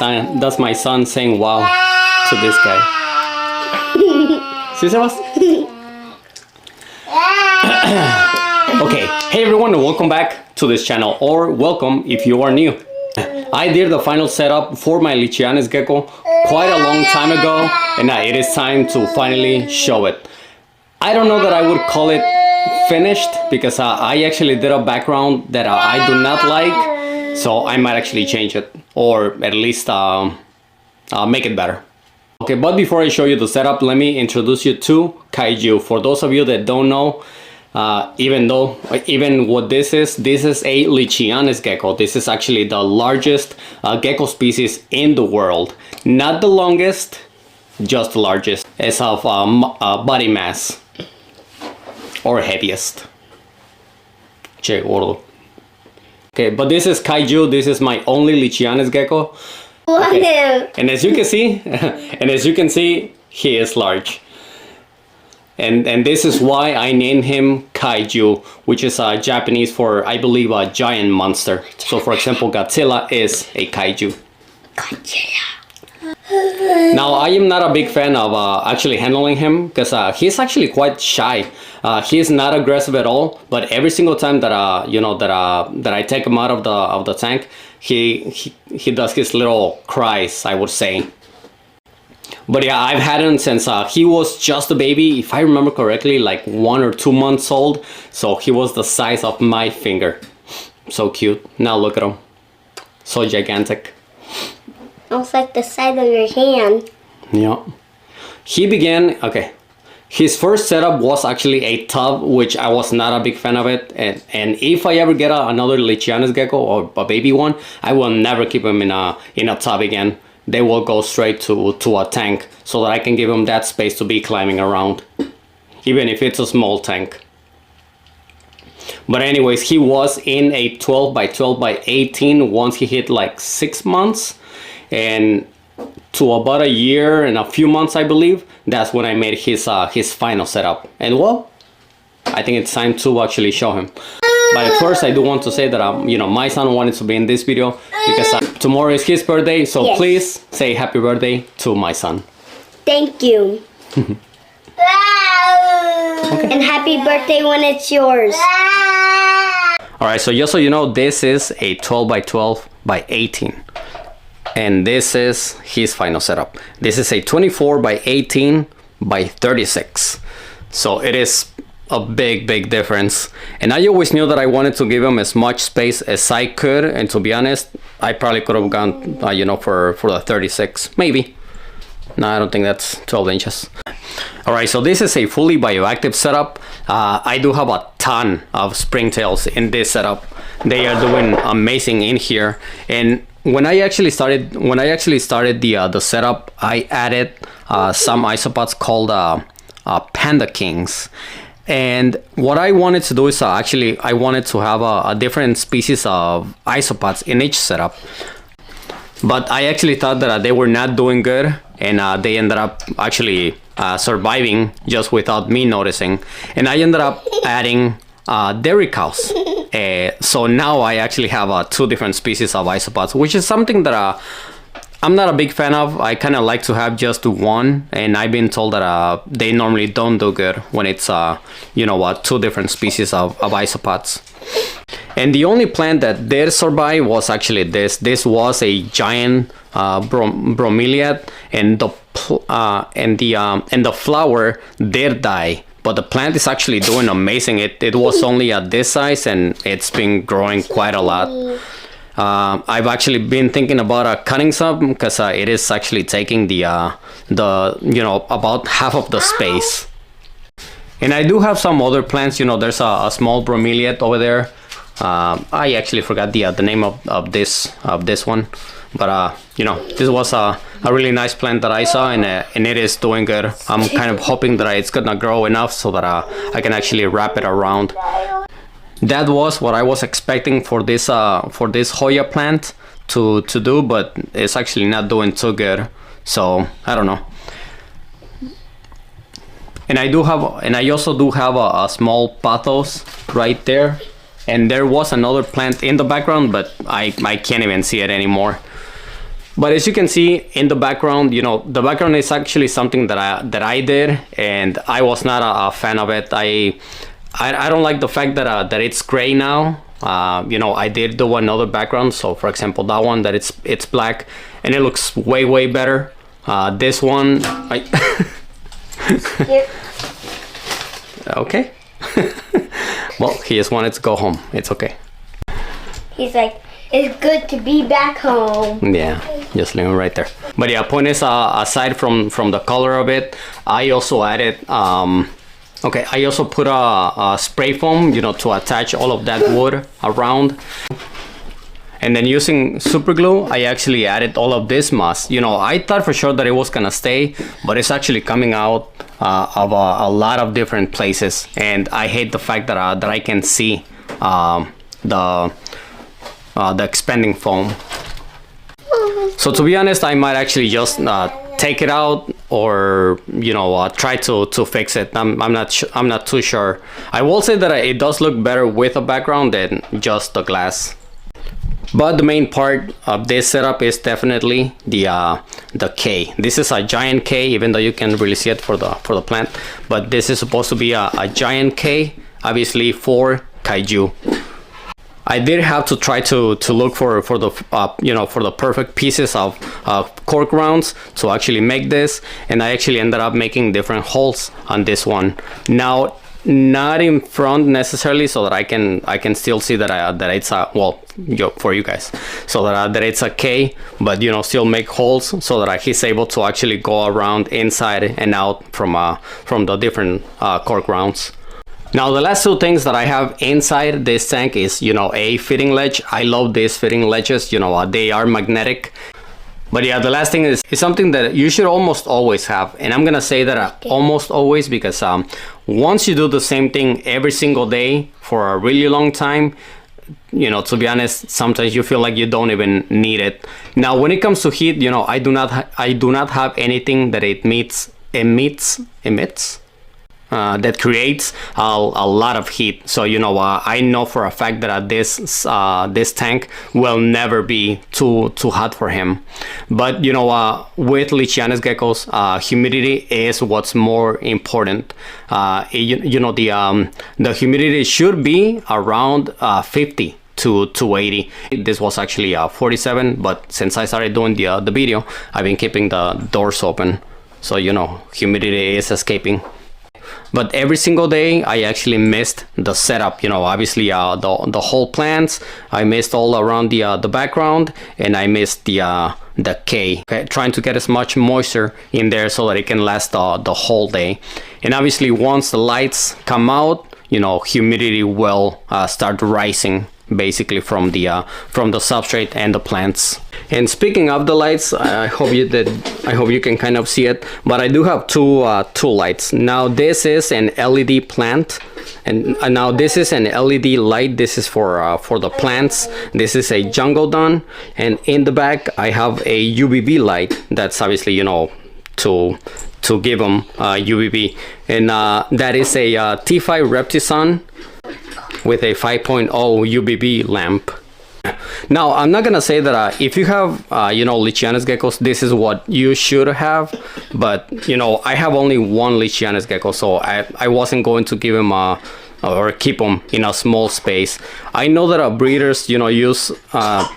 my son saying wow to this guy. ¿Sí, Sebas? Okay, hey everyone and welcome back to this channel, or welcome if you are new. I did the final setup for my Leachianus Gecko quite a long time ago, and it is time to finally show it. I don't know that I would call it finished, because I actually did a background that I do not like, so I might actually change it, or at least make it better. Okay, but before I show you the setup, let me introduce you to Kaiju. For those of you that don't know, even what this is a Leachianus Gecko. This is actually the largest gecko species in the world. Not the longest, just the largest as of body mass, or heaviest. Che gordo. Okay, but this is Kaiju. This is my only Leachianus Gecko. Okay. And as you can see, he is large. And this is why I named him Kaiju, which is Japanese for, I believe, a giant monster. So for example, Godzilla is a Kaiju. Now, I am not a big fan of actually handling him, because he's actually quite shy. He's not aggressive at all, but every single time that that I take him out of the tank, he does his little cries, I would say. But yeah, I've had him since he was just a baby, if I remember correctly, like 1 or 2 months old. So he was the size of my finger. So cute. Now look at him. So gigantic. Almost like the side of your hand. Yeah. He began, okay. His first setup was actually a tub, which I was not a big fan of it. And if I ever get another Leachianus Gecko, or a baby one, I will never keep him in a tub again. They will go straight to a tank, so that I can give him that space to be climbing around, even if it's a small tank. But anyways, he was in a 12 by 12 by 18 once he hit like 6 months, and to about a year and a few months, I believe, that's when I made his final setup. And well, I think it's time to actually show him. But at first, I do want to say that my son wanted to be in this video because tomorrow is his birthday. So yes, please say happy birthday to my son. Thank you. Okay. And happy birthday when it's yours. All right, so just so you know, this is a 12 by 12 by 18. And this is his final setup. This is a 24 by 18 by 36. So it is a big difference. And I always knew that I wanted to give him as much space as I could. And to be honest, I probably could have gone, for the 36, maybe. No, I don't think that's 12 inches. All right, so this is a fully bioactive setup. I do have a ton of springtails in this setup. They are doing amazing in here. And when I actually started the setup, I added some isopods called Panda Kings. And what I wanted to do is I wanted to have a different species of isopods in each setup. But I actually thought that they were not doing good, and they ended up actually surviving just without me noticing. And I ended up adding dairy cows. So now I actually have 2 different species of isopods, which is something that I'm not a big fan of. I kind of like to have just one, and I've been told that they normally don't do good when it's 2 different species of isopods. And the only plant that did survive was actually this. This was a giant bromeliad, and the flower did die. But the plant is actually doing amazing. It was only at this size, and it's been growing quite a lot. I've actually been thinking about cutting some, because it is actually taking the about half of the space. And I do have some other plants. There's a small bromeliad over there. I actually forgot the name of this one, but this was a really nice plant that I saw, and it is doing good. I'm kind of hoping that it's gonna grow enough so that I can actually wrap it around. That was what I was expecting for this Hoya plant to do, but it's actually not doing too good. So I don't know. And I also do have a small pothos right there. And there was another plant in the background, but I can't even see it anymore. But as you can see in the background, you know, the background is actually something that I did, and I was not a fan of it. I don't like the fact that it's gray now. You know, I did do another background. So for example, that one that it's black, and it looks way better. This one, okay. Well, he just wanted to go home. It's okay. He's like, it's good to be back home. Yeah, just leave him right there. But yeah, point is, aside from the color of it, I also added okay, I also put a spray foam, you know, to attach all of that wood around. And then using super glue, I actually added all of this moss. You know, I thought for sure that it was gonna stay, but it's actually coming out of a lot of different places. And I hate the fact that I can see the expanding foam. So to be honest, I might actually just take it out, or you know, try to fix it. I'm not too sure. I will say that it does look better with a background than just the glass. But the main part of this setup is definitely the K. This is a giant K, even though you can't really see it for the plant. But this is supposed to be a giant K, obviously for Kaiju. I did have to try to look for the you know, for the perfect pieces of cork rounds to actually make this, and I actually ended up making different holes on this one. Now, not in front necessarily, so that I can still see that it's a, well, for you guys, so that it's a K, but you know, still make holes so that he's able to actually go around inside and out from the different cork rounds. Now the last two things that I have inside this tank is, you know, a fitting ledge. I love these fitting ledges, you know, they are magnetic. But yeah, the last thing is something that you should almost always have. And I'm gonna say that almost always, because once you do the same thing every single day for a really long time, you know, to be honest, sometimes you feel like you don't even need it. Now when it comes to heat, you know, I do not have anything that emits that creates a lot of heat. So you know, I know for a fact that this tank will never be too hot for him. But you know, with Leachianus geckos, humidity is what's more important. You know, the humidity should be around 50 to 80. This was actually 47, but since I started doing the video, I've been keeping the doors open, so you know, humidity is escaping. But every single day I actually missed the setup, you know, obviously the whole plants, I missed all around the background, and I missed the K, okay? Trying to get as much moisture in there so that it can last the whole day. And obviously once the lights come out, you know, humidity will start rising basically from the substrate and the plants. And speaking of the lights, I hope you can kind of see it, but I do have two lights. Now this is an LED plant, and now this is an LED light. This is for the plants. This is a jungle dawn, and in the back I have a UVB light. That's obviously, you know, to give them UVB, and that is a T5 Reptison with a 5.0 UVB lamp. Now I'm not gonna say that if you have you know, Leachianus geckos, this is what you should have, but you know, I have only one Leachianus gecko, so I wasn't going to give him or keep them in a small space. I know that breeders, you know, use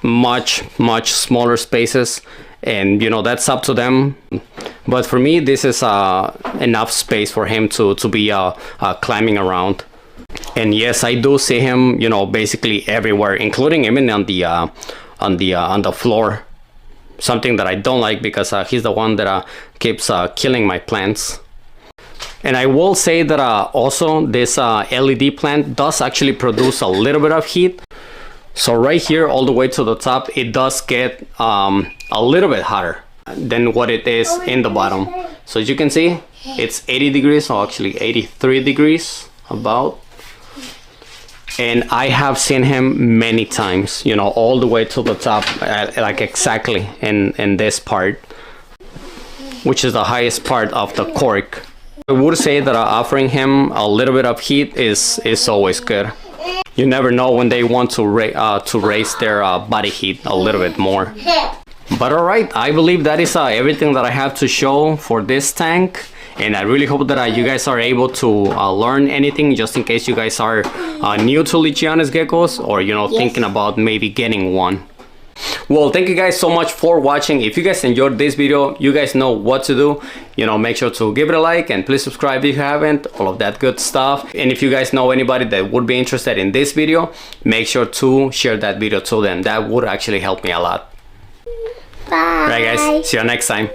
much smaller spaces, and you know, that's up to them. But for me, this is enough space for him to be climbing around. And yes, I do see him, you know, basically everywhere, including even on the floor. Something that I don't like, because he's the one that keeps killing my plants. And I will say that also this LED plant does actually produce a little bit of heat. So right here all the way to the top, it does get a little bit hotter than what it is in the bottom. So as you can see, it's 80 degrees, or actually 83 degrees about. And I have seen him many times, you know, all the way to the top, like exactly in this part, which is the highest part of the cork. I would say that offering him a little bit of heat is always good. You never know when they want to raise their body heat a little bit more. But alright, I believe that is everything that I have to show for this tank. And I really hope that you guys are able to learn anything, just in case you guys are new to Leachianus geckos, or thinking about maybe getting one. Well, thank you guys so much for watching. If you guys enjoyed this video, you guys know what to do. Make sure to give it a like, and please subscribe if you haven't, all of that good stuff. And if you guys know anybody that would be interested in this video, make sure to share that video to them. That would actually help me a lot. Bye. Alright guys, see you next time.